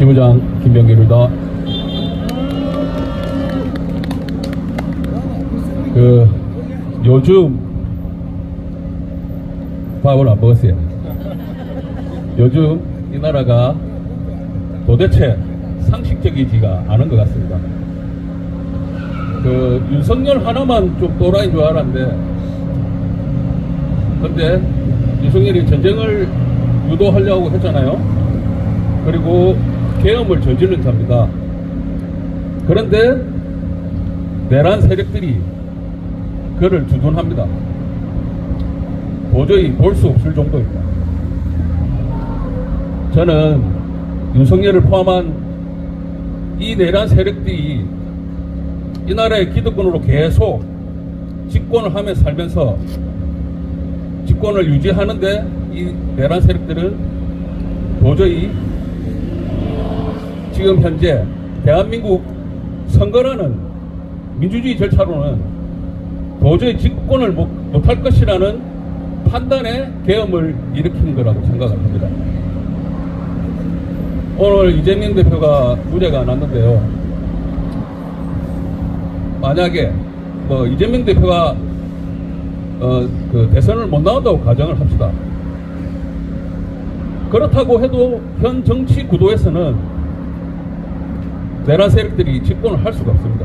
지부장 김병길입니다. 요즘 밥을 안 먹었어요. 요즘 이 나라가 도대체 상식적이지가 않은 것 같습니다. 윤석열 하나만 좀 또라이인 줄 알았는데, 근데 윤석열이 전쟁을 유도하려고 했잖아요. 그리고 계엄을 저지른 자입니다. 그런데 내란 세력들이 그를 두둔합니다. 도저히 볼 수 없을 정도입니다. 저는 윤석열을 포함한 이 내란 세력들이 이 나라의 기득권으로 계속 집권을 하며 살면서 집권을 유지하는데, 이 내란 세력들은 도저히 지금 현재 대한민국 선거라는 민주주의 절차로는 도저히 집권을 못할 것이라는 판단에 계엄을 일으킨 거라고 생각을 합니다. 오늘 이재명 대표가 무죄가 났는데요. 만약에 이재명 대표가 대선을 못 나온다고 가정을 합시다. 그렇다고 해도 현 정치 구도에서는 내란 세력들이 집권을 할 수가 없습니다.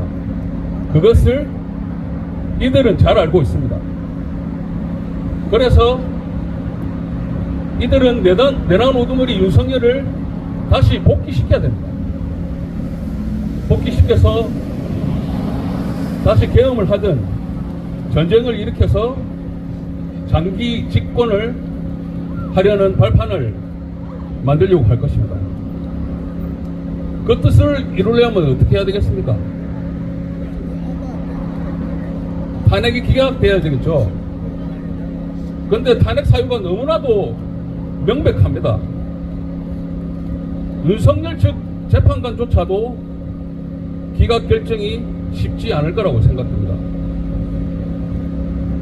그것을 이들은 잘 알고 있습니다. 그래서 이들은 내란 우두머리 윤석열을 다시 복귀시켜야 됩니다. 복귀시켜서 다시 계엄을 하든 전쟁을 일으켜서 장기 집권을 하려는 발판을 만들려고 할 것입니다. 그 뜻을 이루려면 어떻게 해야 되겠습니까? 탄핵이 기각돼야 되겠죠. 그런데 탄핵 사유가 너무나도 명백합니다. 윤석열 측 재판관조차도 기각 결정이 쉽지 않을 거라고 생각됩니다.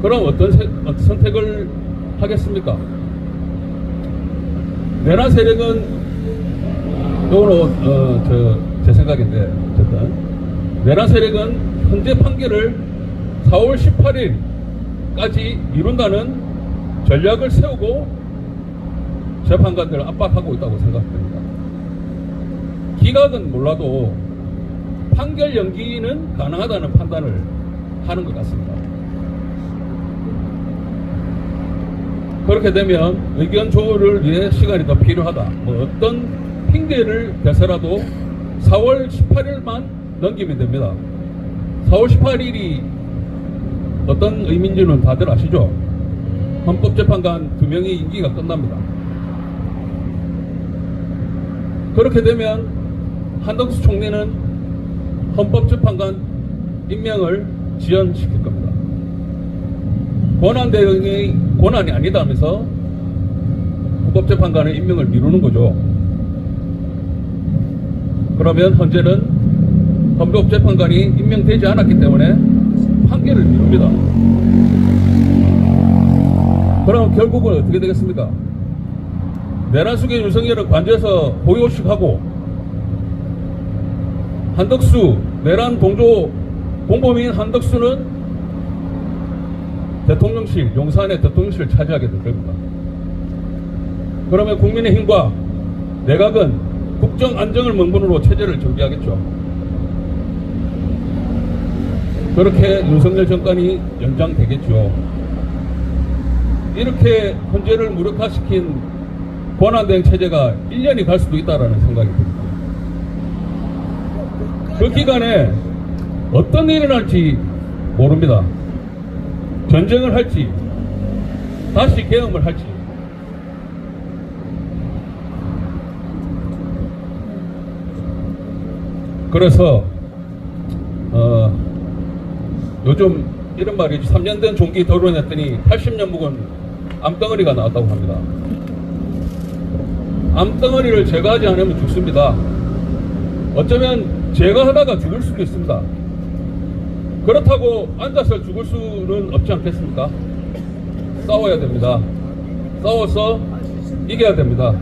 그럼 어떤 선택을 하겠습니까? 내란 세력은 제 생각인데, 어쨌든 내란 세력은 현재 판결을 4월 18일까지 미룬다는 전략을 세우고 재판관들을 압박하고 있다고 생각됩니다. 기각은 몰라도 판결 연기는 가능하다는 판단을 하는 것 같습니다. 그렇게 되면 의견 조율을 위해 시간이 더 필요하다. 어떤 핑계를 대서라도 4월 18일만 넘기면 됩니다. 4월 18일이 어떤 의미인지는 다들 아시죠? 헌법재판관 2명의 임기가 끝납니다. 그렇게 되면 한덕수 총리는 헌법재판관 임명을 지연시킬 겁니다. 권한대행의 권한이 아니다면서 헌법재판관의 임명을 미루는 거죠. 그러면 현재는 헌법재판관이 임명되지 않았기 때문에 판결을 미룹니다. 그럼 결국은 어떻게 되겠습니까? 내란 속의 윤석열을 관저에서 호요식하고 한덕수, 내란 동조 공범인 한덕수는 대통령실, 용산의 대통령실을 차지하게 될 겁니다. 그러면 국민의힘과 내각은 국정 안정을 명분으로 체제를 정비하겠죠. 그렇게 윤석열 정권이 연장되겠죠. 이렇게 헌재를 무력화시킨 권한대행 체제가 1년이 갈 수도 있다는 생각이 듭니다. 그 기간에 어떤 일이 날지 모릅니다. 전쟁을 할지, 다시 계엄을 할지. 그래서 요즘 이런 말이 3년 된 종기 덜어냈더니 80년 묵은 암덩어리가 나왔다고 합니다. 암덩어리를 제거하지 않으면 죽습니다. 어쩌면 제거하다가 죽을 수도 있습니다. 그렇다고 앉아서 죽을 수는 없지 않겠습니까? 싸워야 됩니다. 싸워서 이겨야 됩니다.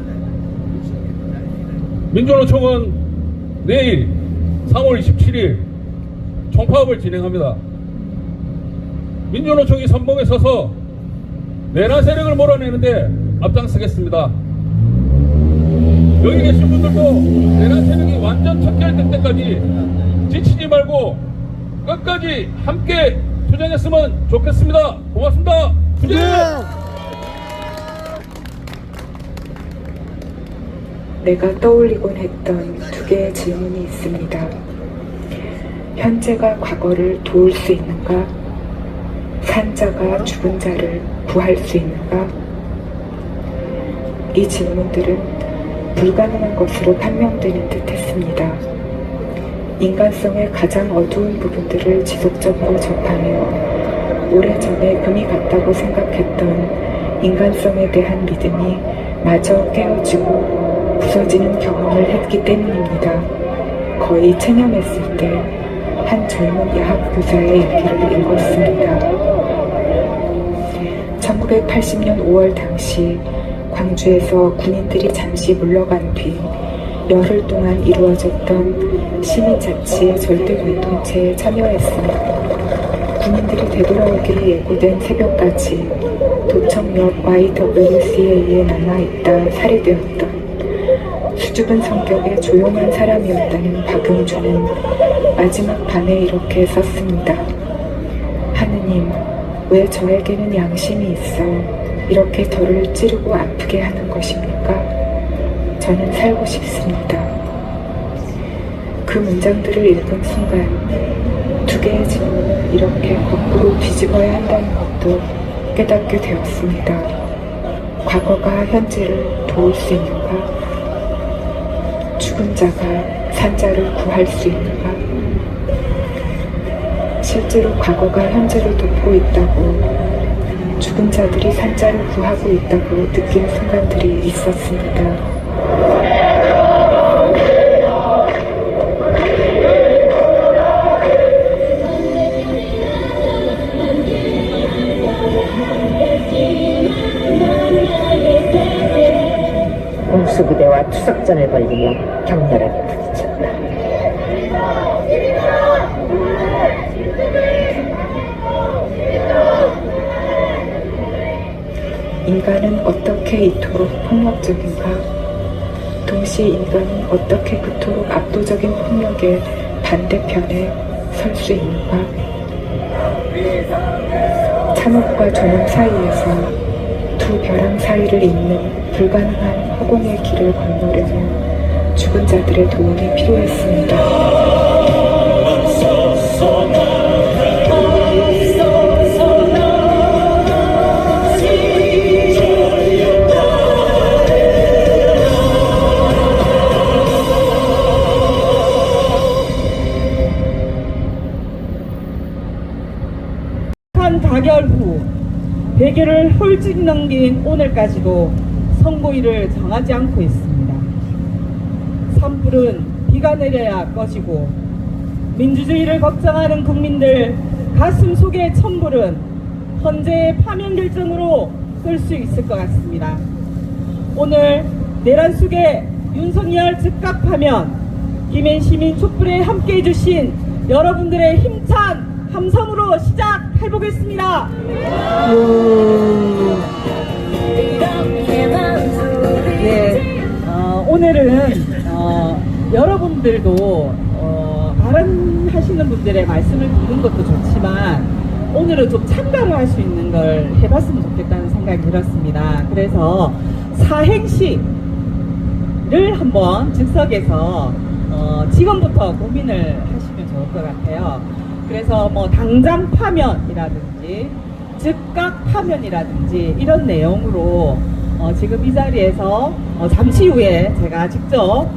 민주노총은 내일 3월 27일 총파업을 진행합니다. 민주노총이 선봉에 서서 내란 세력을 몰아내는데 앞장서겠습니다. 여기 계신 분들도 내란 세력이 완전 척결될 때까지 지치지 말고 끝까지 함께 투쟁했으면 좋겠습니다. 고맙습니다. 투쟁! 내가 떠올리곤 했던 두 개의 질문이 있습니다. 현재가 과거를 도울 수 있는가? 산자가 죽은 자를 구할 수 있는가? 이 질문들은 불가능한 것으로 판명되는 듯 했습니다. 인간성의 가장 어두운 부분들을 지속적으로 접하며 오래전에 금이 갔다고 생각했던 인간성에 대한 믿음이 마저 깨어지고 부서지는 경험을 했기 때문입니다. 거의 체념했을 때 한 젊은 야학교사의 일기를 읽었습니다. 1980년 5월 당시 광주에서 군인들이 잠시 물러간 뒤 열흘 동안 이루어졌던 시민자치의 절대공동체에 참여했습니다. 군인들이 되돌아오기로 예고된 새벽까지 도청역 YWCA에 남아있다 살해되었던 수줍은 성격의 조용한 사람이었다는 박용준은 마지막 반에 이렇게 썼습니다. 하느님, 왜 저에게는 양심이 있어 이렇게 저를 찌르고 아프게 하는 것입니까? 저는 살고 싶습니다. 그 문장들을 읽은 순간 두 개의 질문을 이렇게 거꾸로 뒤집어야 한다는 것도 깨닫게 되었습니다. 과거가 현재를 도울 수 있는가? 죽은 자가 산자를 구할 수 있는가? 실제로 과거가 현재를 돕고 있다고, 죽은 자들이 산자를 구하고 있다고 느낀 순간들이 있었습니다. 공수부대와 투석전을 벌리며 격렬하게 부딪혔다. 인간은 어떻게 이토록 폭력적인가? 동시에 인간은 어떻게 그토록 압도적인 폭력의 반대편에 설 수 있는가? 참혹과 존엄 사이에서 두 벼랑 사이를 잇는 불가능한 허공의 길을 건너려면 죽은 자들의 도움이 필요했습니다. 가결 후 100일을 훌쩍 넘긴 오늘까지도 선고일을 정하지 않고 있습니다. 산불은 비가 내려야 꺼지고 민주주의를 걱정하는 국민들 가슴 속의 천불은 헌재의 파면 결정으로 끌 수 있을 것 같습니다. 오늘 내란 속에 윤석열 즉각 파면, 김해 시민 촛불에 함께해 주신 여러분들의 힘찬 함성으로 시작해보겠습니다. 네, 오늘은 여러분들도 발언하시는 분들의 말씀을 듣는 것도 좋지만 오늘은 좀 참가를 할 수 있는 걸 해봤으면 좋겠다는 생각이 들었습니다. 그래서 사행시를 한번 즉석에서 지금부터 고민을 하시면 좋을 것 같아요. 그래서 뭐 당장 파면이라든지 즉각 파면이라든지 이런 내용으로 지금 이 자리에서 잠시 후에 제가 직접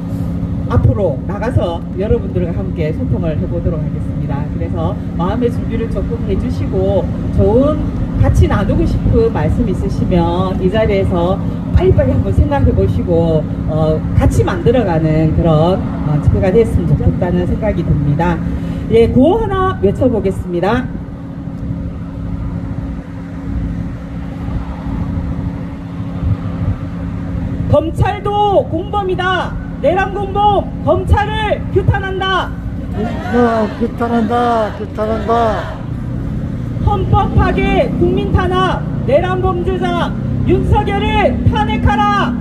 앞으로 나가서 여러분들과 함께 소통을 해보도록 하겠습니다. 그래서 마음의 준비를 조금 해주시고 좋은 같이 나누고 싶은 말씀 있으시면 이 자리에서 빨리빨리 한번 생각해 보시고 같이 만들어가는 그런 집회가 됐으면 좋겠다는 생각이 듭니다. 예, 구호 하나 외쳐보겠습니다. 검찰도 공범이다. 내란공범 검찰을 규탄한다. 규탄한다. 헌법 파괴, 국민 탄압, 내란 범죄자 윤석열을 탄핵하라.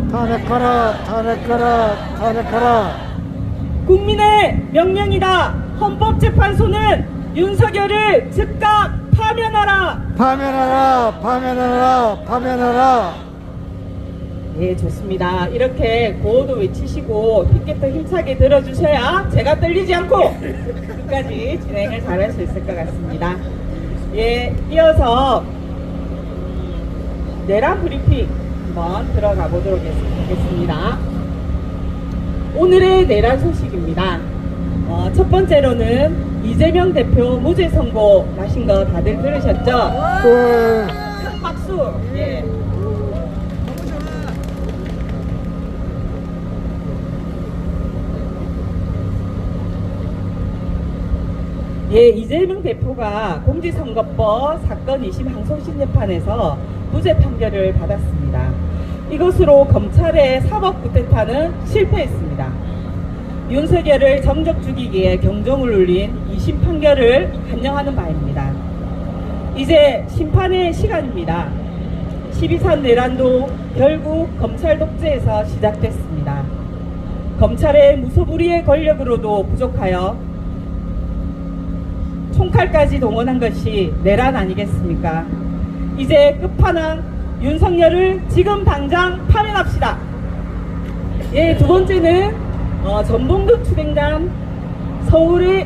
탄핵하라. 국민의 명령이다. 헌법재판소는 윤석열을 즉각 파면하라. 파면하라. 예, 좋습니다. 이렇게 구호도 외치시고 피켓도 힘차게 들어주셔야 제가 떨리지 않고 끝까지 진행을 잘할 수 있을 것 같습니다. 예, 이어서 내란 브리핑 한번 들어가 보도록 하겠습니다. 오늘의 내란 소식입니다. 첫 번째로는 이재명 대표 무죄 선고 나신 거 다들 들으셨죠? 큰 박수. 예. 예, 이재명 대표가 공직선거법 사건 2심 항소심 재판에서 무죄 판결을 받았습니다. 이것으로 검찰의 사법 쿠데타는 실패했습니다. 윤석열을 정적 죽이기에 경종을 울린 2심 판결을 환영하는 바입니다. 이제 심판의 시간입니다. 12.3 내란도 결국 검찰 독재에서 시작됐습니다. 검찰의 무소불위의 권력으로도 부족하여 총칼까지 동원한 것이 내란 아니겠습니까? 이제 끝판왕 윤석열을 지금 당장 파면합시다. 예, 두 번째는 전봉준 추대장 서울에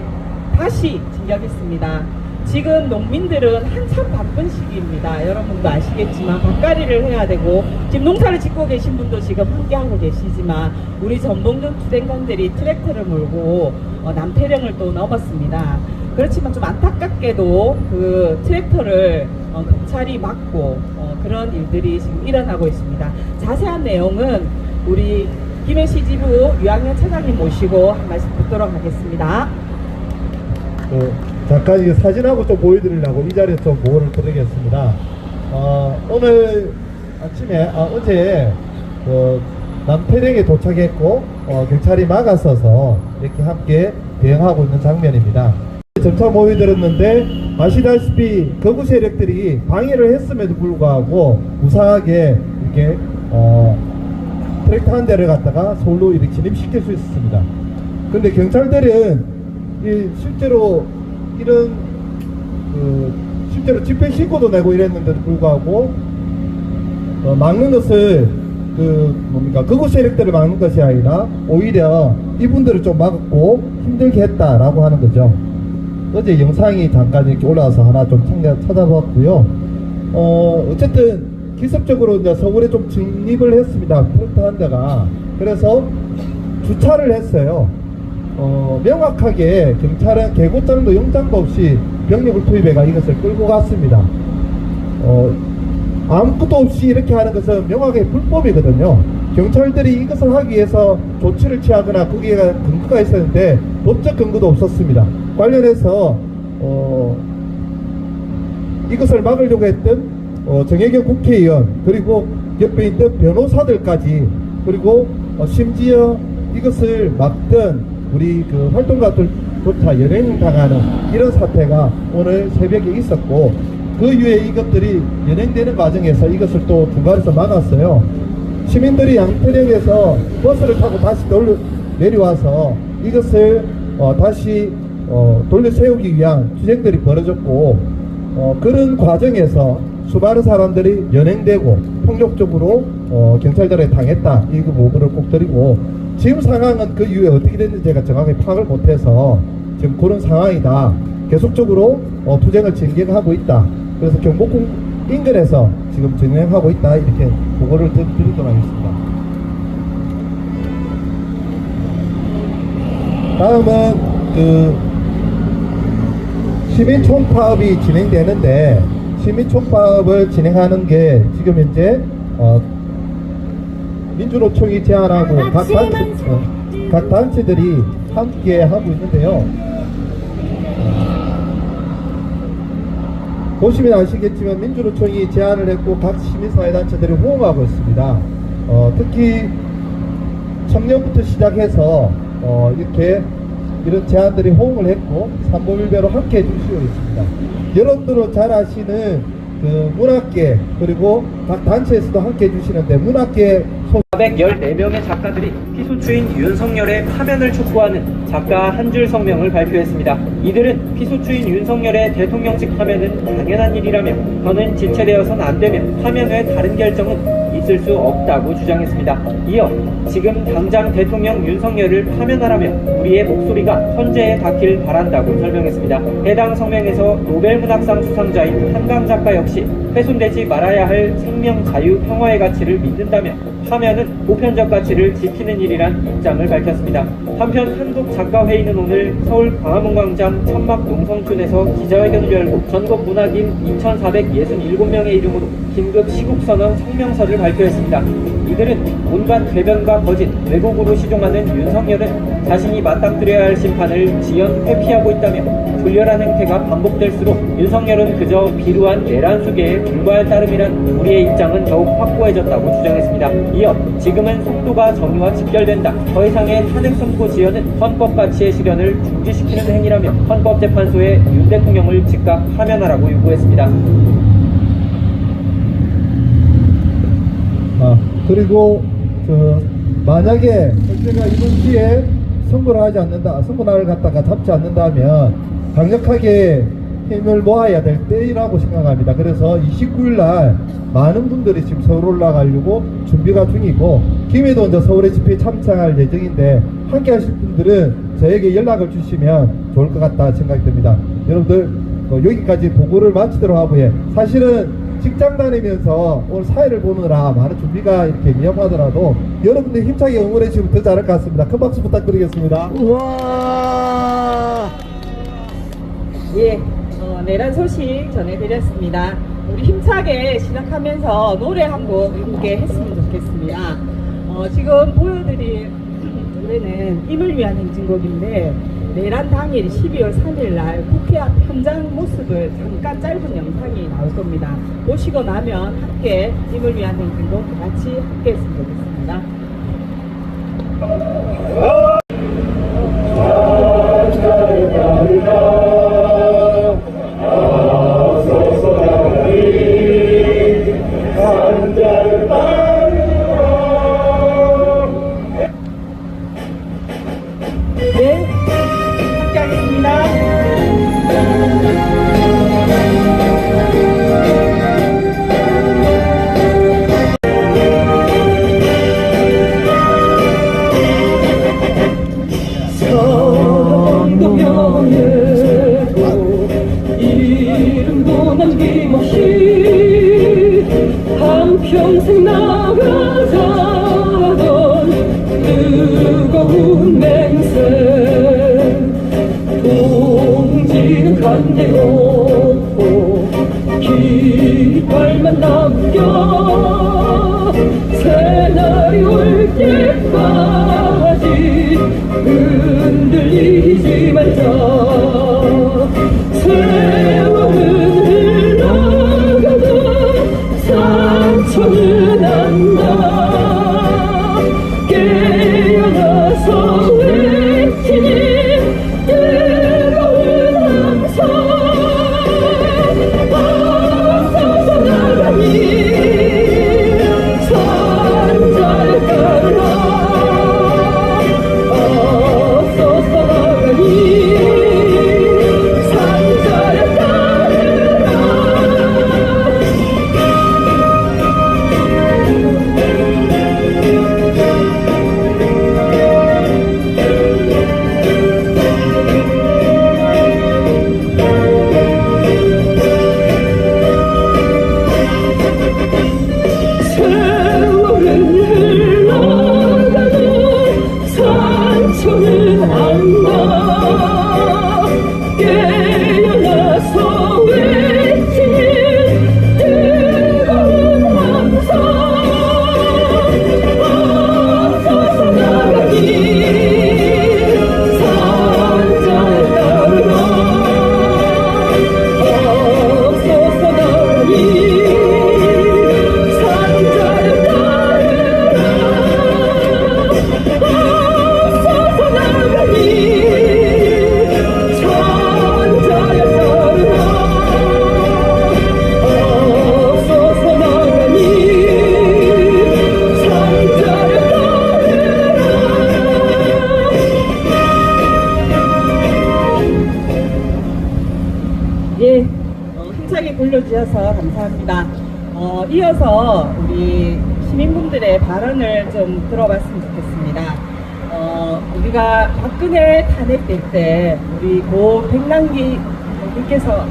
다시 진격했습니다. 지금 농민들은 한참 바쁜 시기입니다. 여러분도 아시겠지만 밭갈이를 해야 되고 지금 농사를 짓고 계신 분도 지금 함께하고 계시지만 우리 전봉준 추대장들이 트랙터를 몰고 남태령을 또 넘었습니다. 그렇지만 좀 안타깝게도 그 트랙터를 검찰이 막고 그런 일들이 지금 일어나고 있습니다. 자세한 내용은 우리 김해시 지부 유학년 차장님 모시고 한 말씀 듣도록 하겠습니다. 잠깐 이 사진하고 좀 보여드리려고 이 자리에 좀 보고를 드리겠습니다. 오늘 아침에 어제 남태령에 도착했고 경찰이 막았어서 이렇게 함께 대응하고 있는 장면입니다. 점차 모여들었는데 아시다시피 거구 세력들이 방해를 했음에도 불구하고 무사하게 이렇게 트랙터 한 대를 갖다가 서울로 이렇게 진입시킬 수 있었습니다. 근데 경찰들은 실제로 이런 실제로 집회 신고도 내고 이랬는데도 불구하고 막는 것을 거구 세력들을 막는 것이 아니라 오히려 이분들을 좀 막고 힘들게 했다라고 하는 거죠. 어제 영상이 잠깐 이렇게 올라와서 하나 좀 찾아봤고요. 어쨌든 기습적으로 이제 서울에 좀 진입을 했습니다. 트랙터 한 대가. 그래서 주차를 했어요. 명확하게 경찰은 개고장도 영장도 없이 병력을 투입해가 이것을 끌고 갔습니다. 아무것도 없이 이렇게 하는 것은 명확하게 불법이거든요. 경찰들이 이것을 하기 위해서 조치를 취하거나 거기에 근거가 있었는데 법적 근거도 없었습니다. 관련해서 이것을 막으려고 했던 정혜경 국회의원 그리고 옆에 있던 변호사들까지 그리고 심지어 이것을 막던 우리 그 활동가들조차 연행당하는 이런 사태가 오늘 새벽에 있었고 그 이후에 이것들이 연행되는 과정에서 이것을 또 중간에서 막았어요. 시민들이 양태령에서 버스를 타고 다시 내려와서 이것을 다시 돌려 세우기 위한 투쟁들이 벌어졌고 그런 과정에서 수많은 사람들이 연행되고 폭력적으로 경찰들에 당했다. 이거 보고를 꼭 드리고 지금 상황은 그 이후에 어떻게 됐는지 제가 정확히 파악을 못해서 지금 그런 상황이다. 계속적으로 투쟁을 진격하고 있다. 그래서 경복궁 인근에서 지금 진행하고 있다. 이렇게 보고를 드리도록 하겠습니다. 다음은 시민 총파업이 진행되는데 시민 총파업을 진행하는 게 지금 현재 민주노총이 제안하고 각 단체들이 함께 하고 있는데요. 보시면 아시겠지만 민주노총이 제안을 했고 각 시민사회단체들이 호응하고 있습니다. 특히 청년부터 시작해서 이렇게 이런 제안들이 호응을 했고 삼보일배로 함께 해주시고 있습니다. 여러분들은 잘 아시는 그 문학계 그리고 각 단체에서도 함께 해주시는데 문학계 414명의 작가들이 피소추인 윤석열의 파면을 촉구하는 작가 한 줄 성명을 발표했습니다. 이들은 피소추인 윤석열의 대통령직 파면은 당연한 일이라며 더는 지체되어선 안 되며 파면 외 다른 결정은 있을 수 없다고 주장했습니다. 이어 지금 당장 대통령 윤석열을 파면하라며 우리의 목소리가 헌재에 닿길 바란다고 설명했습니다. 해당 성명에서 노벨문학상 수상자인 한강 작가 역시 훼손되지 말아야 할 생명, 자유, 평화의 가치를 믿는다며 파면은 보편적 가치를 지키는 일이란 입장을 밝혔습니다. 한편 한국작가회의는 오늘 서울 광화문광장 천막 농성촌에서 기자회견을 열고 전국 문학인 2,467명의 이름으로 긴급 시국선언 성명서를 발표했습니다. 이들은 온갖 궤변과 거짓, 왜곡으로 시종하는 윤석열은 자신이 맞닥뜨려야 할 심판을 지연 회피하고 있다며 불렬한 행태가 반복될수록 윤석열은 그저 비루한 내란 수계에 불과할 따름이란 우리의 입장은 더욱 확고해졌다고 주장했습니다. 이어 지금은 속도가 정의와 직결된다. 더 이상의 탄핵 선고 지연은 헌법 가치의 실현을 중지시키는 행위라며 헌법재판소에 윤 대통령을 즉각 파면하라고 요구했습니다. 그리고 만약에 헌재가 이번 주에 선고를 하지 않는다, 선고날을 갖다가 잡지 않는다면 강력하게 힘을 모아야 될 때라고 생각합니다. 그래서 29일 날 많은 분들이 지금 서울 올라가려고 준비가 중이고 김해도 이제 서울의 집회에 참석할 예정인데 함께 하실 분들은 저에게 연락을 주시면 좋을 것 같다 생각이 듭니다. 여러분들 여기까지 보고를 마치도록 하고요. 사실은 직장 다니면서 오늘 사회를 보느라 많은 준비가 이렇게 위험하더라도 여러분들 힘차게 응원해 주시면 더 잘할 것 같습니다. 큰 박수 부탁드리겠습니다. 예, 내란 소식 전해드렸습니다. 우리 힘차게 시작하면서 노래 한 곡 함께 했으면 좋겠습니다. 지금 보여드릴 노래는 임을 위한 행진곡인데 내란 당일 12월 3일 날 국회 앞 현장 모습을 잠깐 짧은 영상이 나올 겁니다. 보시고 나면 함께 임을 위한 행진곡 같이 함께 했으면 좋겠습니다. 네, 함께 하겠습니다. 성동명예도 이름도 남김없이 한평생 나가자던 뜨거운 맹세 동지는 간대없고 깃발만 남겨 새날이 올 때까지 흔들리지 말자. 세월은 흘러가도 상처는 안 나. 깨어나서 외치니 뜨거운 함성. 앞서서 나가니 산잘 따라 앞서서 나가니 올려주셔서 감사합니다. 이어서 우리 시민분들의 발언을 좀 들어봤으면 좋겠습니다. 우리가 박근혜 탄핵될 때 우리 고 백남기 님께서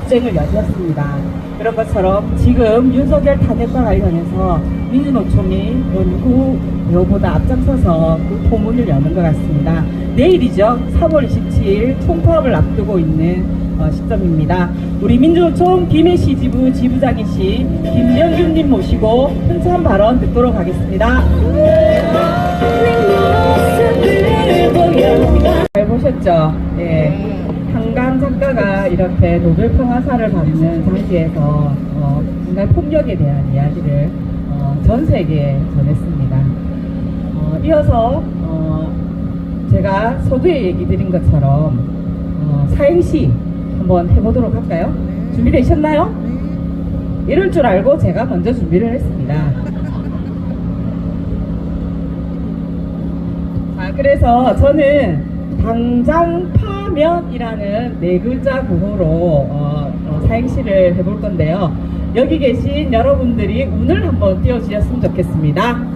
투쟁을 여셨습니다. 그런 것처럼 지금 윤석열 탄핵과 관련해서 민주노총이 원구 배우보다 앞장서서 그 포문을 여는 것 같습니다. 내일이죠. 3월 27일 총파업을 앞두고 있는 시점입니다. 우리 민주노총 김해시 지부 지부장이신 김명균님 모시고 흔참 발언 듣도록 하겠습니다. 잘 보셨죠? 예. 한강 작가가 이렇게 노벨 평화상을 받는 장기에서 인간 폭력에 대한 이야기를 전 세계에 전했습니다. 이어서 제가 서두에 얘기 드린 것처럼 사행시 한번 해보도록 할까요? 준비되셨나요? 이럴 줄 알고 제가 먼저 준비를 했습니다. 자, 그래서 저는 당장 파면이라는 네 글자 구호로 사행시를 해볼 건데요. 여기 계신 여러분들이 운을 한번 띄워주셨으면 좋겠습니다.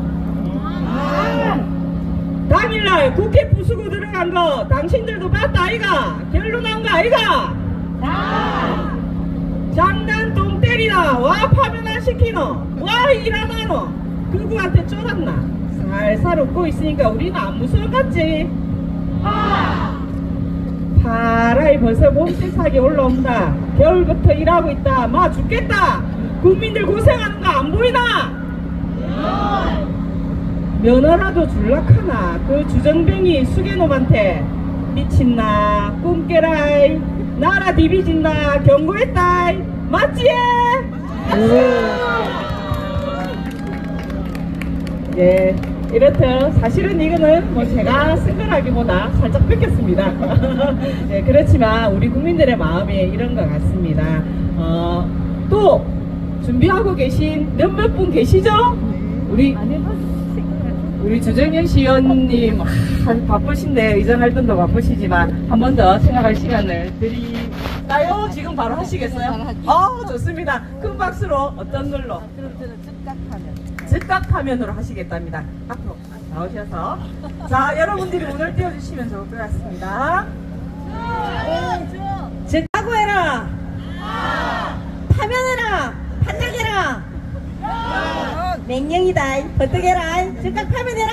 당일날 국회 부수고 들어간 거 당신들도 봤다 아이가? 결론난 거 아이가? 장난똥 때리나 와 파면 안 시키노 와 일 안 하노 그구한테 쫄았나 살살 웃고 있으니까 우리는 안 무서웠겠지. 파라이 벌써 몸짓하게 올라온다. 겨울부터 일하고 있다. 마 죽겠다. 국민들 고생하는 거 안 보이나? 면허라도 줄락하나 그 주정뱅이 수개놈한테 미친나 꿈깨라이 나라 디비진다 경고했다 맞지? 예, 이렇듯 사실은 이거는 뭐 제가 쓴 거라기보다 살짝 뺏겼습니다. 예, 그렇지만 우리 국민들의 마음이 이런 것 같습니다. 또 준비하고 계신 몇몇 분 계시죠? 우리 주정현 시의원님 바쁘신데 의전 활동도 바쁘시지만 한 번 더 생각할 시간을 드릴까요? 지금 바로 하시겠어요? 좋습니다. 큰 박수로 어떤 걸로? 즉각파면으로 하시겠답니다. 앞으로 나오셔서 자 여러분들이 오늘 띄워주시면 좋을 것 같습니다. 즉하고 해라. 파면해라. 반짝해라. 맹령이다. 버뜩해라. 즉각 파면해라.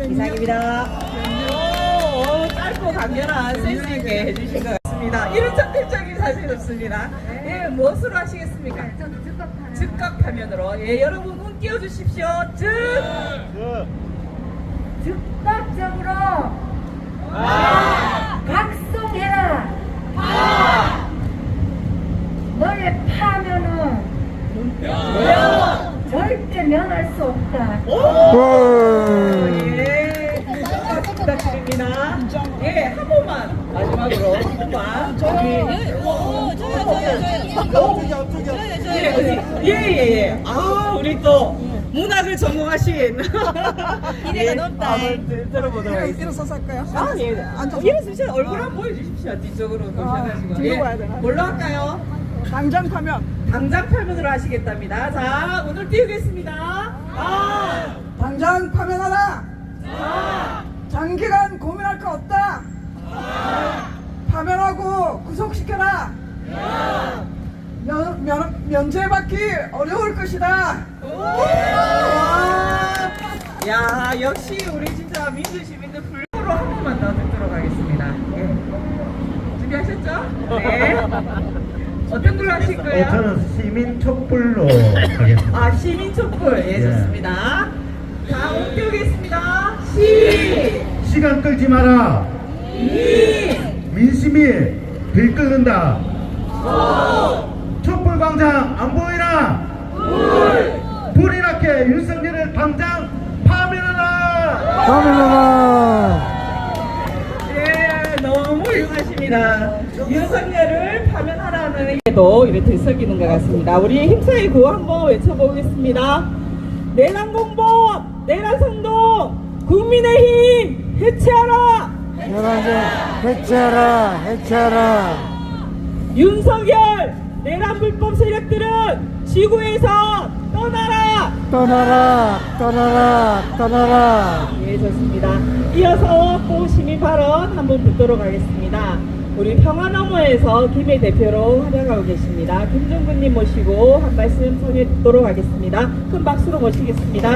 이상입니다. 짧고 강렬한 센스있게 해주신 것 같습니다. 이런 적극적인 사실 없습니다. 예, 무엇으로 하시겠습니까? 즉각 파면으로. 예, 여러분 운 띄워주십시오. 즉각적으로 각성해라. 너의 파면은 절대 면할 수 없다. 예, 부탁드립니다. 예, 한 번만 마지막으로 한 번만. 예. 아, 우리 또 문학을 전공하신 기대가 높다. 한번 들어보도록 하겠습니다. 일어서서 할까요? 예. 일어서서 얼굴 한번 보여주십시오. 뒤쪽으로 오셔가지고. 예. 뭘로 할까요? 당장 파면. 당장 파면으로 하시겠답니다. 자, 오늘 띄우겠습니다. 당장 파면하라. 장기간 고민할 거 없다. 파면하고 구속시켜라. 면제받기 어려울 것이다. 야, 역시 우리 진짜 민주시민들 불로로 한 번만 더 듣도록 하겠습니다. 예. 준비하셨죠? 네. 어떤 걸로 하실 거예요? 저는 시민 촛불로 하겠습니다. 시민 촛불. 예, 좋습니다. 자, 온 띄우겠습니다. 시간 끌지 마라. 민심이 들끓는다. 촛불 광장 안 보이나? 불이 나게 윤석열을 당장 파면하라. 예, 너무 훌륭하십니다. 윤석열을 파면하라는 게도 이렇게 들썩이는 것 같습니다. 우리 힘차게 구호 한번 외쳐보겠습니다. 내란공범, 내란성동, 국민의힘 해체하라. 해체하라. 윤석열 내란 불법 세력들은 지구에서 떠나라! 떠나라 떠나라 떠나라. 예, 좋습니다. 이어서 또 시민 발언 한번 듣도록 하겠습니다. 우리 평화너머에서 김해 대표로 활약하고 계십니다. 김종근님 모시고 한 말씀 전해 듣도록 하겠습니다. 큰 박수로 모시겠습니다.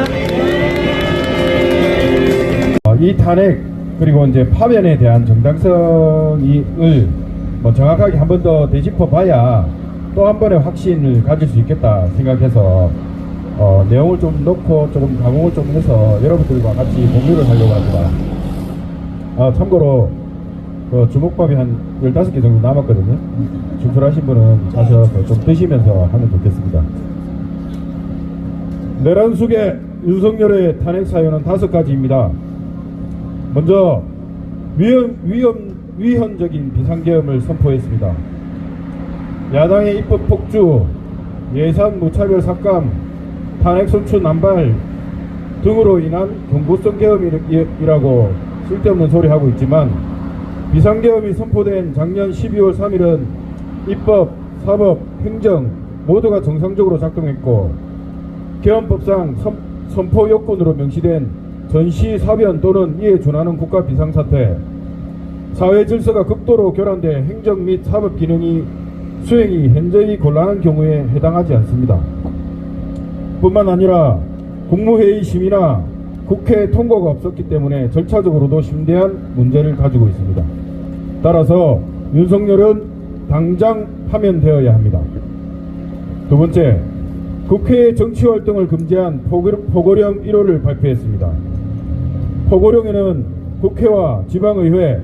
이 탄핵 그리고 이제 파면에 대한 정당성을 정확하게 한 번 더 되짚어 봐야 또 한 번의 확신을 가질 수 있겠다 생각해서 내용을 좀 넣고 조금 가공을 좀 해서 여러분들과 같이 공유를 하려고 합니다. 참고로 주먹밥이 한 15개 정도 남았거든요. 출출하신 분은 가셔서 좀 드시면서 하면 좋겠습니다. 내란 속의 윤석열의 탄핵 사유는 5가지입니다. 먼저 위헌적인 비상계엄을 선포했습니다. 야당의 입법 폭주, 예산 무차별 삭감, 탄핵 소추 남발 등으로 인한 경고성 계엄이라고 쓸데없는 소리 하고 있지만 비상계엄이 선포된 작년 12월 3일은 입법, 사법, 행정 모두가 정상적으로 작동했고 계엄법상 선포 요건으로 명시된 전시, 사변 또는 이에 준하는 국가 비상사태, 사회 질서가 극도로 교란돼 행정 및 사법 기능이 수행이 현저히 곤란한 경우에 해당하지 않습니다. 뿐만 아니라 국무회의 심의나 국회 통과가 없었기 때문에 절차적으로도 심대한 문제를 가지고 있습니다. 따라서 윤석열은 당장 파면되어야 합니다. 두 번째, 국회의 정치활동을 금지한 포고령 1호를 발표했습니다. 포고령에는 국회와 지방의회,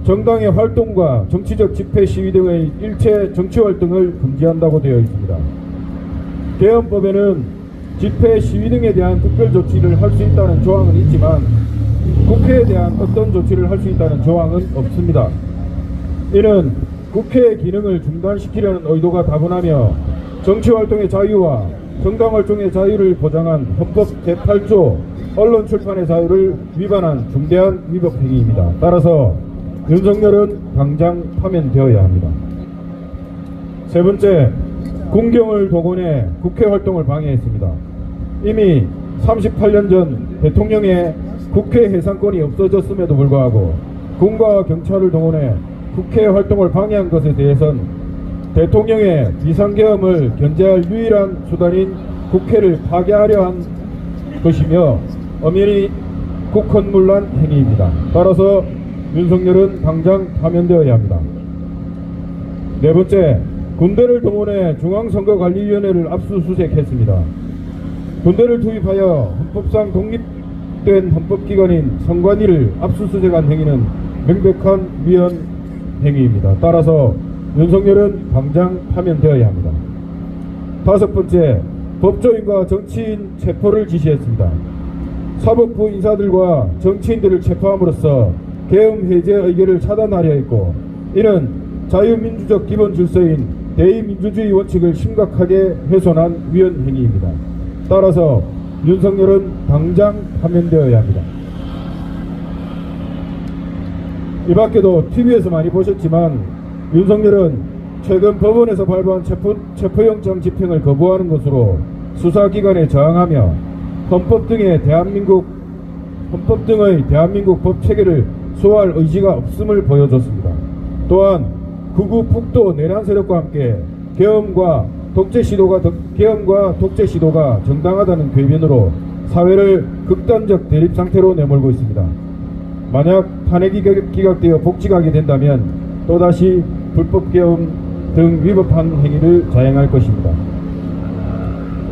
정당의 활동과 정치적 집회 시위 등의 일체 정치활동을 금지한다고 되어 있습니다. 계엄법에는 집회 시위 등에 대한 특별 조치를 할 수 있다는 조항은 있지만 국회에 대한 어떤 조치를 할 수 있다는 조항은 없습니다. 이는 국회의 기능을 중단시키려는 의도가 다분하며 정치활동의 자유와 정당활동의 자유를 보장한 헌법 제8조 언론 출판의 자유를 위반한 중대한 위법 행위입니다. 따라서 윤석열은 당장 파면되어야 합니다. 세 번째, 군경을 동원해 국회 활동을 방해했습니다. 이미 38년 전 대통령의 국회 해산권이 없어졌음에도 불구하고 군과 경찰을 동원해 국회 활동을 방해한 것에 대해선 대통령의 비상계엄을 견제할 유일한 수단인 국회를 파괴하려 한 것이며 엄연히 국헌문란 행위입니다. 따라서 윤석열은 당장 파면되어야 합니다. 네 번째, 군대를 동원해 중앙선거관리위원회를 압수수색했습니다. 군대를 투입하여 헌법상 독립된 헌법기관인 선관위를 압수수색한 행위는 명백한 위헌 행위입니다. 따라서 윤석열은 당장 파면되어야 합니다. 다섯 번째, 법조인과 정치인 체포를 지시했습니다. 사법부 인사들과 정치인들을 체포함으로써 계엄 해제 의결을 차단하려 했고 이는 자유민주적 기본 질서인 대의민주주의 원칙을 심각하게 훼손한 위헌 행위입니다. 따라서 윤석열은 당장 파면되어야 합니다. 이 밖에도 TV에서 많이 보셨지만 윤석열은 최근 법원에서 발부한 체포영장 집행을 거부하는 것으로 수사기관에 저항하며 헌법 등의 대한민국 법체계를 소화할 의지가 없음을 보여줬습니다. 또한 극우 북도 내란 세력과 함께 계엄과 독재 시도가 정당하다는 궤변으로 사회를 극단적 대립 상태로 내몰고 있습니다. 만약 탄핵이 기각되어 복직하게 된다면 또다시 불법 계엄 등 위법한 행위를 자행할 것입니다.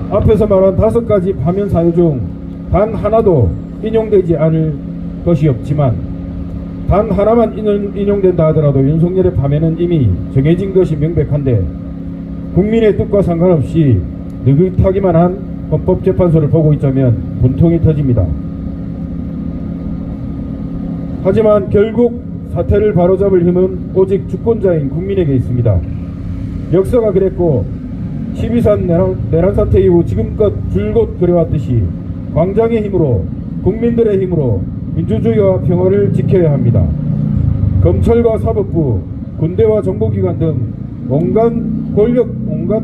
앞에서 말한 5가지 파면 사유 중 단 하나도 인용되지 않을 것이 없지만 단 하나만 인용된다 하더라도 윤석열의 파면은 이미 정해진 것이 명백한데 국민의 뜻과 상관없이 느긋하기만 한 헌법재판소를 보고 있자면 분통이 터집니다. 하지만 결국 사태를 바로잡을 힘은 오직 주권자인 국민에게 있습니다. 역사가 그랬고 12.3 내란 사태 이후 지금껏 줄곧 그래왔듯이 광장의 힘으로 국민들의 힘으로 민주주의와 평화를 지켜야 합니다. 검찰과 사법부, 군대와 정보기관 등 온갖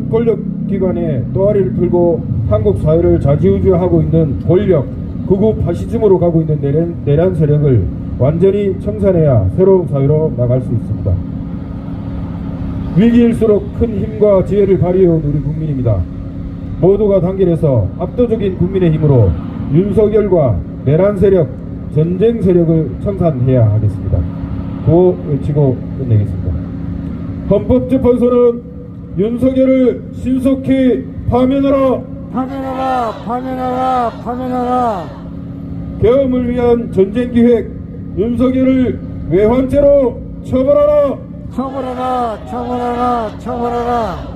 권력기관의 또아리를 풀고 한국 사회를 좌지우지하고 있는 권력, 극우 파시즘으로 가고 있는 내란 세력을 완전히 청산해야 새로운 사회로 나갈 수 있습니다. 위기일수록 큰 힘과 지혜를 발휘해온 우리 국민입니다. 모두가 단결해서 압도적인 국민의 힘으로 윤석열과 내란 세력, 전쟁 세력을 청산해야 하겠습니다. 구호 외치고 끝내겠습니다. 헌법재판소는 윤석열을 신속히 파면하라! 파면하라, 파면하라, 파면하라. 계엄을 위한 전쟁기획 윤석열을 외환죄로 처벌하라! 처벌하라, 처벌하라, 처벌하라.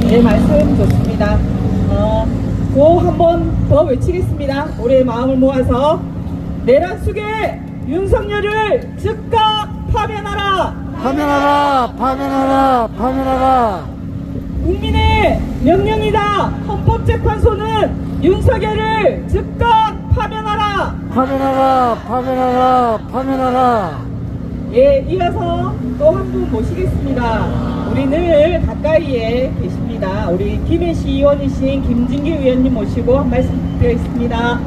네, 말씀 좋습니다. 고 한 번 더 외치겠습니다. 우리의 마음을 모아서 내란 속에 윤석열을 즉각 파면하라! 파면하라, 파면하라, 파면하라. 국민의 명령이다! 헌법재판소는 윤석열을 즉각 파면하라! 파면하라, 파면하라, 파면하라. 예, 이어서 또 한 분 모시겠습니다. 우리 늘 가까이에 계십니다. 우리 김해시 의원이신 김진기 의원님 모시고 한 말씀 드리겠습니다.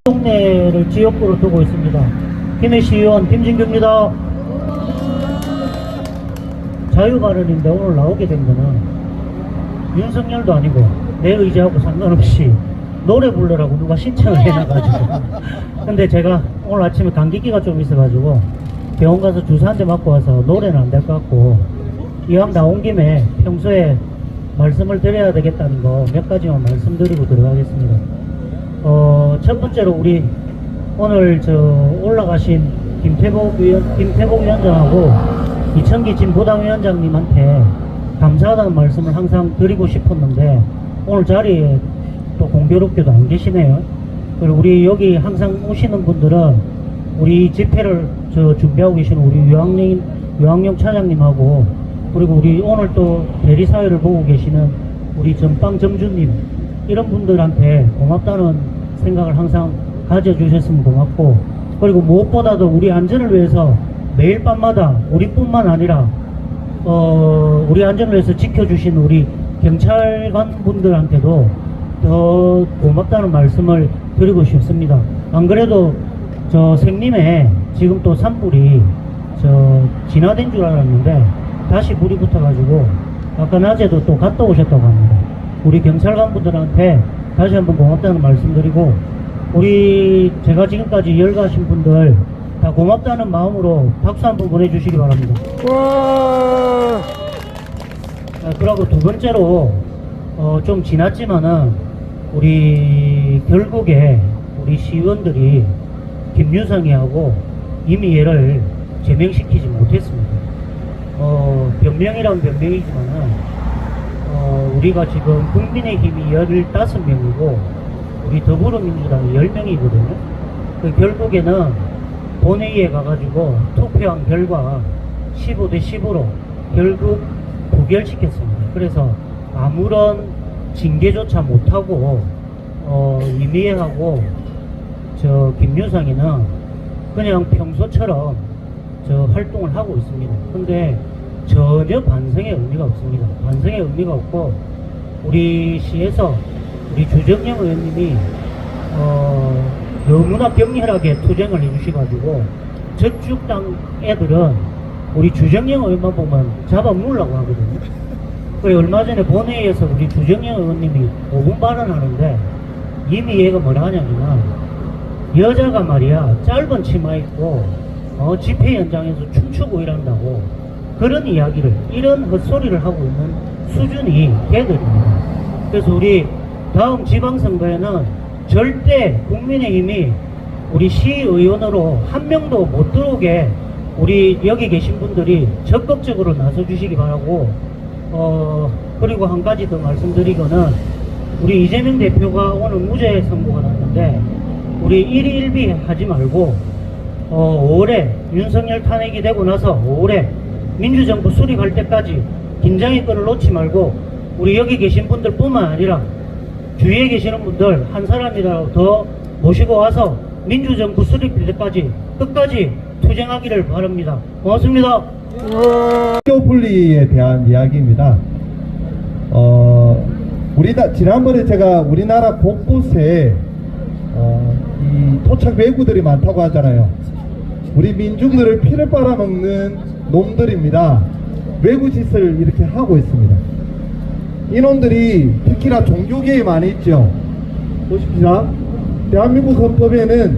동네를 지역구로 두고 있습니다. 김해시 의원 김진규입니다. 자유발언인데 오늘 나오게 된 거는 윤석열도 아니고 내 의지하고 상관없이 노래 부르라고 누가 신청을 해놔가지고 근데 제가 오늘 아침에 감기기가 좀 있어가지고 병원 가서 주사 한 대 맞고 와서 노래는 안 될 것 같고 이왕 나온 김에 평소에 말씀을 드려야 되겠다는 거 몇 가지만 말씀드리고 들어가겠습니다. 첫 번째로 우리 오늘 올라가신 김태복 위원장하고 이천기 진보당위원장님한테 감사하다는 말씀을 항상 드리고 싶었는데 오늘 자리에 또 공교롭게도 안 계시네요. 그리고 우리 여기 항상 오시는 분들은 우리 집회를 준비하고 계시는 우리 유학령 차장님하고 그리고 우리 오늘 또 대리사회를 보고 계시는 우리 전빵 점주님 이런 분들한테 고맙다는 생각을 항상 가져주셨으면 고맙고 그리고 무엇보다도 우리 안전을 위해서 매일 밤마다 우리뿐만 아니라 우리 안전을 위해서 지켜주신 우리 경찰관 분들한테도 더 고맙다는 말씀을 드리고 싶습니다. 안 그래도 생림에 지금 또 산불이 진화된 줄 알았는데 다시 불이 붙어가지고 아까 낮에도 또 갔다 오셨다고 합니다. 우리 경찰관 분들한테 다시 한번 고맙다는 말씀드리고 우리 제가 지금까지 열거하신 분들 다 고맙다는 마음으로 박수 한번 보내주시기 바랍니다. 그리고 두 번째로 좀 지났지만은 우리 결국에 우리 시의원들이 김유성이하고 이미 얘를 제명시키지 못했습니다. 변명이란 변명이지만은 우리가 지금 국민의힘이 15명이고 우리 더불어민주당이 10명이거든요. 결국에는 본회의에 가가지고 투표한 결과 15대 10으로 결국 부결시켰습니다. 그래서 아무런 징계조차 못하고 이미애하고 김유상이는 그냥 평소처럼 활동을 하고 있습니다. 근데 전혀 반성의 의미가 없습니다. 반성의 의미가 없고 우리 시에서 우리 주정영 의원님이 너무나 격렬하게 투쟁을 해주셔가지고 저축당 애들은 우리 주정영 의원만 보면 잡아물라고 하거든요. 그래 얼마 전에 본회의에서 우리 주정영 의원님이 5분 발언하는데 이미 얘가 뭐라 하냐면 여자가 말이야 짧은 치마 입고 집회 현장에서 춤추고 이런다고 그런 이야기를 이런 헛소리를 하고 있는 수준이 걔들입니다. 그래서 우리 다음 지방선거에는 절대 국민의힘이 우리 시의원으로 한 명도 못 들어오게 우리 여기 계신 분들이 적극적으로 나서주시기 바라고 그리고 한 가지 더 말씀드리고는 우리 이재명 대표가 오늘 무죄 선고가 났는데 우리 일희일비 하지 말고 5월에 윤석열 탄핵이 되고 나서 5월에 민주정부 수립할 때까지 긴장의 끈을 놓지 말고 우리 여기 계신 분들 뿐만 아니라 주위에 계시는 분들 한 사람이라도 더 모시고 와서 민주정부 수립될 때까지 끝까지 투쟁하기를 바랍니다. 고맙습니다. 분리에 대한 이야기입니다. 지난번에 제가 우리나라 곳곳에 이 토착 외구들이 많다고 하잖아요. 우리 민중들을 피를 빨아먹는 놈들입니다. 외구 짓을 이렇게 하고 있습니다. 이놈들이 특히나 종교계에 많이 있죠. 보십시오. 대한민국 헌법에는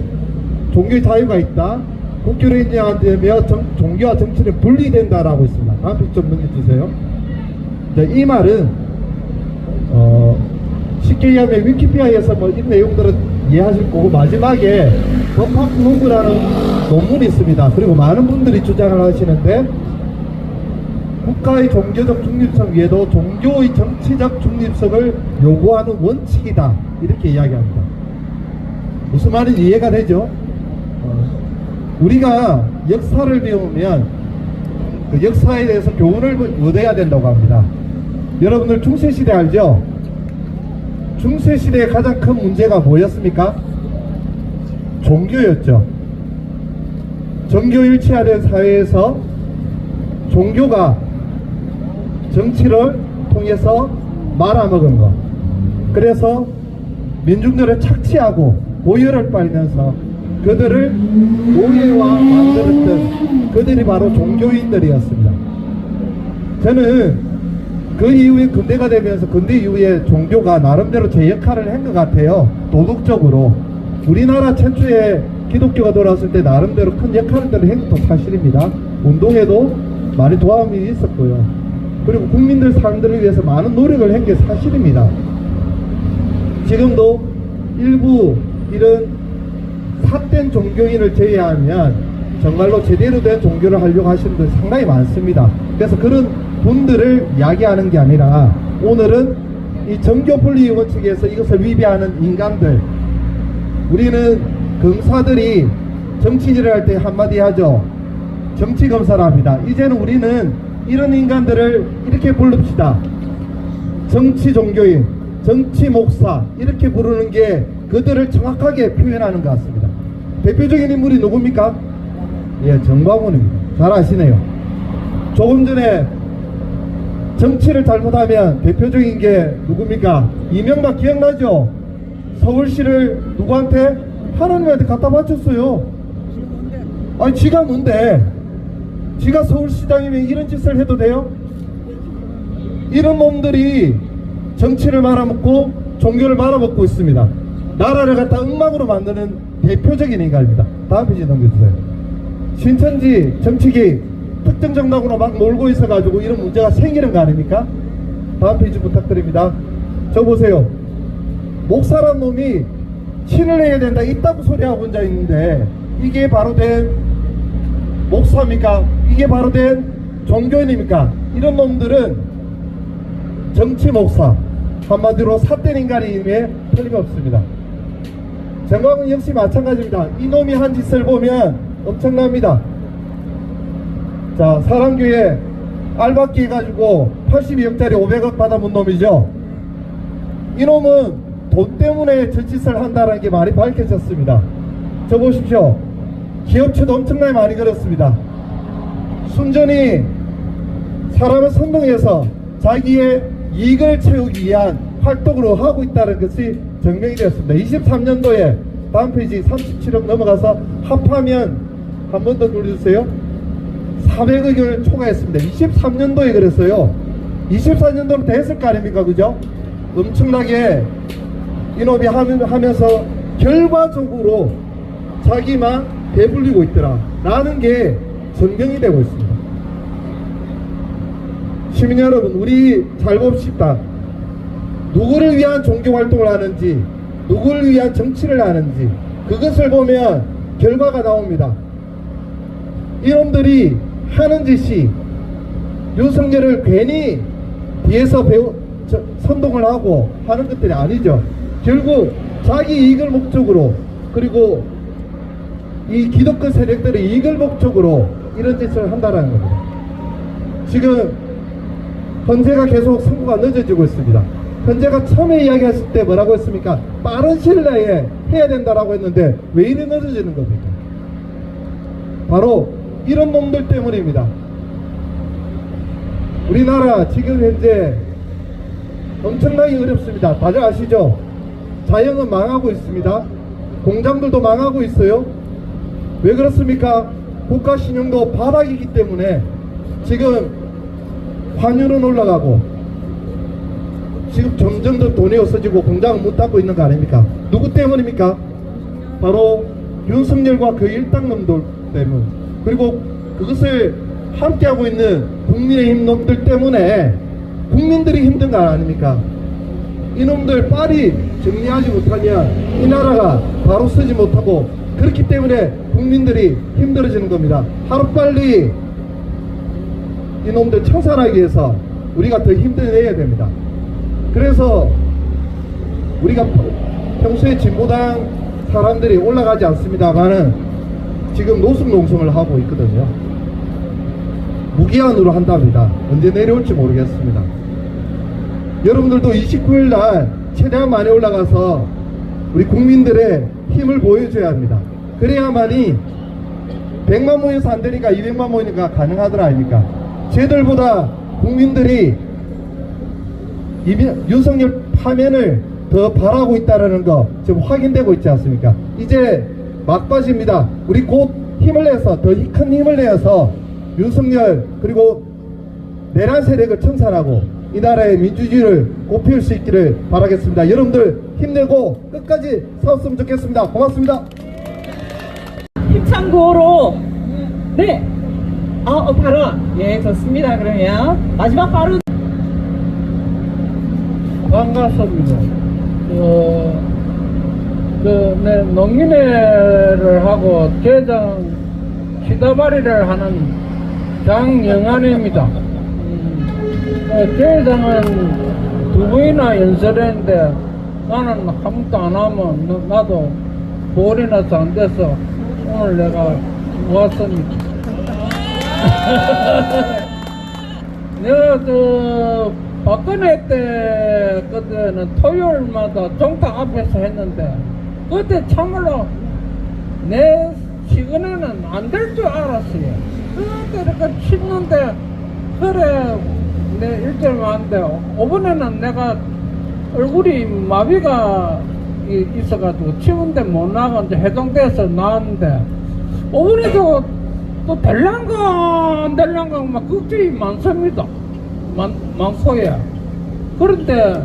종교의 자유가 있다. 국교를 인정하며 종교와 정치는 분리된다라고 있습니다. 다음 페이지 좀 넘겨주세요. 이 말은 쉽게 얘기하면 위키피디아에서 이 내용들은 이해하실 거고, 마지막에 법학문구라는 논문이 있습니다. 그리고 많은 분들이 주장을 하시는데, 국가의 종교적 중립성 위에도 종교의 정치적 중립성을 요구하는 원칙이다, 이렇게 이야기합니다. 무슨 말인지 이해가 되죠? 우리가 역사를 배우면 그 역사에 대해서 교훈을 얻어야 된다고 합니다. 여러분들 중세시대 알죠? 중세시대의 가장 큰 문제가 뭐였습니까? 종교였죠. 정교일치화된 사회에서 종교가 정치를 통해서 말아먹은 것, 그래서 민중들을 착취하고 고열을 빨면서 그들을 노예와 만들었던 그들이 바로 종교인들이었습니다. 저는 그 이후에 근대가 되면서 근대 이후에 종교가 나름대로 제 역할을 한 것 같아요. 도덕적으로 우리나라 최초의 기독교가 돌아왔을 때 나름대로 큰 역할을 한 것도 사실입니다. 운동에도 많이 도움이 있었고요. 그리고 국민들 사람들을 위해서 많은 노력을 한 게 사실입니다. 지금도 일부 이런 삿된 종교인을 제외하면 정말로 제대로 된 종교를 하려고 하시는 분들이 상당히 많습니다. 그래서 그런 분들을 이야기하는 게 아니라, 오늘은 이 정교분리 원칙에서 이것을 위배하는 인간들, 우리는 검사들이 정치질을 할 때 한마디 하죠. 정치검사라 합니다. 이제는 우리는 이런 인간들을 이렇게 부릅시다. 정치 종교인, 정치 목사, 이렇게 부르는 게 그들을 정확하게 표현하는 것 같습니다. 대표적인 인물이 누굽니까? 예, 정광훈입니다. 잘 아시네요. 조금 전에 정치를 잘못하면 대표적인 게 누굽니까? 이명박 기억나죠? 서울시를 누구한테? 하나님한테 갖다 바쳤어요. 아니, 지가 뭔데? 지가 서울시장이면 이런 짓을 해도 돼요? 이런 놈들이 정치를 말아먹고 종교를 말아먹고 있습니다. 나라를 갖다 엉망으로 만드는 대표적인 인간입니다. 다음 페이지 넘겨주세요. 신천지 정치기 특정 정당으로 막 몰고 있어가지고 이런 문제가 생기는 거 아닙니까? 다음 페이지 부탁드립니다. 저 보세요. 목사란 놈이 친을 해야 된다 이따구 소리하고 혼자 있는데, 이게 바로 된 목사입니까? 이게 바로 된 종교인입니까? 이런 놈들은 정치 목사, 한마디로 삿된 인간임에 틀림없습니다. 정광훈 역시 마찬가지입니다. 이놈이 한 짓을 보면 엄청납니다. 자, 사랑교회 알박기 해가지고 82억짜리 500억 받아본 놈이죠. 이놈은 돈 때문에 저 짓을 한다는 게 많이 밝혀졌습니다. 저 보십시오. 기업체도 엄청나게 많이 그렇습니다. 순전히 사람을 선동해서 자기의 이익을 채우기 위한 활동으로 하고 있다는 것이 증명이 되었습니다. 23년도에 다음 페이지 37억 넘어가서 합하면 한 번 더 눌러주세요. 400억을 초과했습니다. 23년도에 그랬어요. 24년도는 됐을 거 아닙니까? 그죠? 엄청나게 이놈이 하면서 결과적으로 자기만 배불리고 있더라 라는 게 증명이 되고 있습니다. 시민 여러분, 우리 잘 봅시다. 누구를 위한 종교활동을 하는지, 누구를 위한 정치를 하는지, 그것을 보면 결과가 나옵니다. 이놈들이 하는 짓이 윤석열을 괜히 뒤에서 선동을 하고 하는 것들이 아니죠. 결국 자기 이익을 목적으로, 그리고 이 기독교 세력들의 이익을 목적으로 이런 짓을 한다는 겁니다. 지금 헌재가 계속 선고가 늦어지고 있습니다. 현재가 처음에 이야기했을 때 뭐라고 했습니까? 빠른 시일 내에 해야 된다라고 했는데 왜 이리 늦어지는 겁니까? 바로 이런 놈들 때문입니다. 우리나라 지금 현재 엄청나게 어렵습니다. 다들 아시죠? 자연은 망하고 있습니다. 공장들도 망하고 있어요. 왜 그렇습니까? 국가 신용도 바닥이기 때문에 지금 환율은 올라가고 지금 점점 더 돈이 없어지고 공장은 못 닫고 있는 거 아닙니까? 누구 때문입니까? 바로 윤석열과 그 일당놈들 때문, 그리고 그것을 함께하고 있는 국민의힘 놈들 때문에 국민들이 힘든 거 아닙니까? 이놈들 빨리 정리하지 못하면 이 나라가 바로 서지 못하고, 그렇기 때문에 국민들이 힘들어지는 겁니다. 하루빨리 이놈들 청산하기 위해서 우리가 더 힘내야 됩니다. 그래서 우리가 평소에 진보당 사람들이 올라가지 않습니다만은 지금 노숙농성을 하고 있거든요. 무기한으로 한답니다. 언제 내려올지 모르겠습니다. 여러분들도 29일 날 최대한 많이 올라가서 우리 국민들의 힘을 보여줘야 합니다. 그래야만이 100만 모여서 안 되니까 200만 모이니까 가능하더라 아닙니까? 쟤들보다 국민들이 윤석열 파면을 더 바라고 있다는 거 지금 확인되고 있지 않습니까? 이제 막바지입니다. 우리 곧 힘을 내서, 더 큰 힘을 내어서 윤석열 그리고 내란 세력을 청산하고 이 나라의 민주주의를 꽃피울 수 있기를 바라겠습니다. 여러분들 힘내고 끝까지 싸웠으면 좋겠습니다. 고맙습니다. 힘찬 구호로 네 발언 예 좋습니다. 그러면 마지막 발언. 반갑습니다. 네, 농민회를 하고 대장 시다바리를 하는 장영안입니다. 대장은 두 번이나 연설했는데 나는 한 번도 안 하면 나도 볼이 나서 안 돼서 오늘 내가 왔습니다. 내가 박근혜 때 그때는 토요일마다 정당 앞에서 했는데 그때 참으로 내 시간에는 안 될 줄 알았어요. 그때 이렇게 치는데 그래 내 일절만 안 돼요. 이번에는 내가 얼굴이 마비가 있어가지고 치운데 못 나가 이제 해동돼서 나왔는데 이번에도 또 될란가 안 될란가 막 걱정이 많습니다. 많고요. 그런데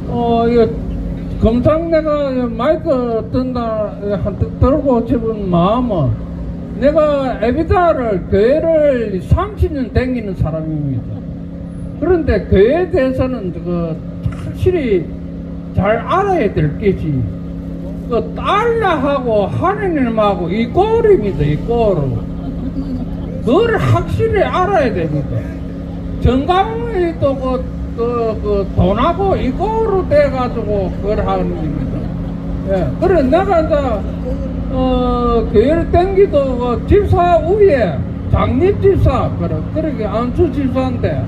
이거 검상 내가 마이크 뜬다 들고 집은 마음은 내가 에비다를 교회를 30년 다니는 사람입니다. 그런데 교회에 대해서는 확실히 잘 알아야 될 게지. 그 달러하고 하느님하고 이 꼴입니다. 이 꼴은 그걸 확실히 알아야 됩니다. 정강이 또 그 돈하고 이거로 돼가지고 그걸 하는 겁니다. 예. 그래 내가 이제 교회를 땡기도 그 집사 위에 장립집사 그렇게 안수 집사인데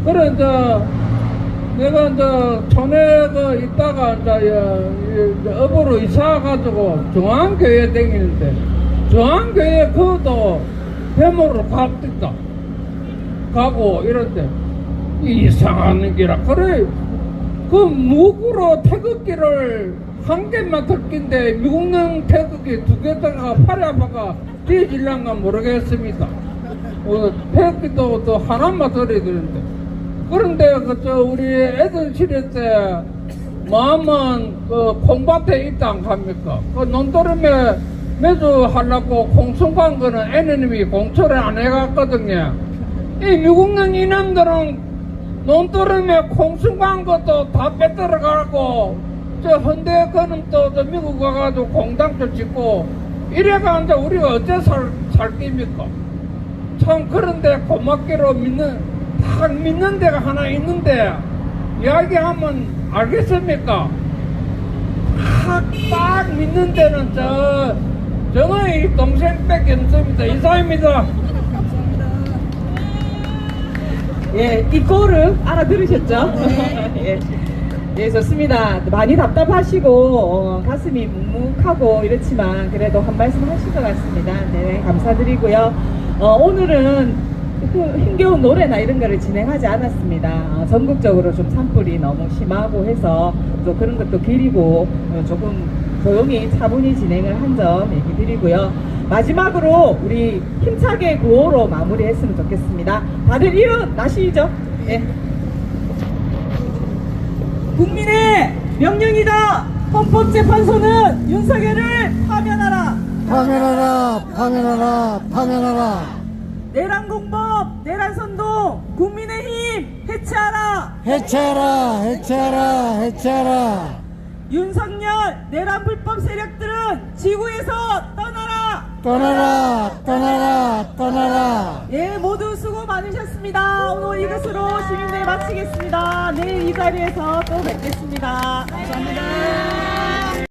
그래 이제 내가 이제 촌에 있다가 이제 업으로 이사가지고 중앙교회 땡기는데 중앙교회 그것도 회모로 갑니다. 가고 이런데 이상한 기라 그래 그 무구로 태극기를 한 개만 덮긴데 미국령 태극기 두 개다가 팔에 아파가 뒤질란가 모르겠습니다. 태극기도 또 하나만 들어야 되는데 그런데 그저 우리 애들 실을 때 마음은 그 콩밭에 있다 안 갑니까? 그 논두름에 매주 하려고 콩순 간 거는 애느님이 공초를 안 해갔거든요. 이 미국령 이놈들은 논두름에 콩순 간 것도 다 빼들어가고 저 헌데 그놈 또 미국 가가지고 공장도 짓고 이래가 이제 우리가 어째 살 깁니까? 참 그런데 고맙게로 딱 믿는 데가 하나 있는데 이야기하면 알겠습니까? 딱 믿는 데는 저의 동생밖에 없습니다. 이사입니다. 예, 이 꼴을 알아들으셨죠? 예. 예, 좋습니다. 많이 답답하시고 가슴이 묵묵하고 이렇지만 그래도 한 말씀 하실 것 같습니다. 네, 감사드리고요. 오늘은 힘겨운 노래나 이런 거를 진행하지 않았습니다. 전국적으로 좀 산불이 너무 심하고 해서 또 그런 것도 기리고 조금 조용히 차분히 진행을 한 점 얘기 드리고요. 마지막으로 우리 힘차게 구호로 마무리했으면 좋겠습니다. 다들 일어나시죠. 예. 국민의 명령이다. 헌법재판소는 윤석열을 파면하라. 파면하라, 파면하라, 파면하라. 내란공범, 내란선동, 국민의힘 해체하라. 해체하라, 해체하라, 해체하라. 윤석열 내란 불법 세력들은 지구에서 떠나라. 떠나라, 떠나라, 떠나라. 예, 모두 수고 많으셨습니다. 오늘 이것으로 시민대회 마치겠습니다. 내일 이 자리에서 또 뵙겠습니다. 감사합니다.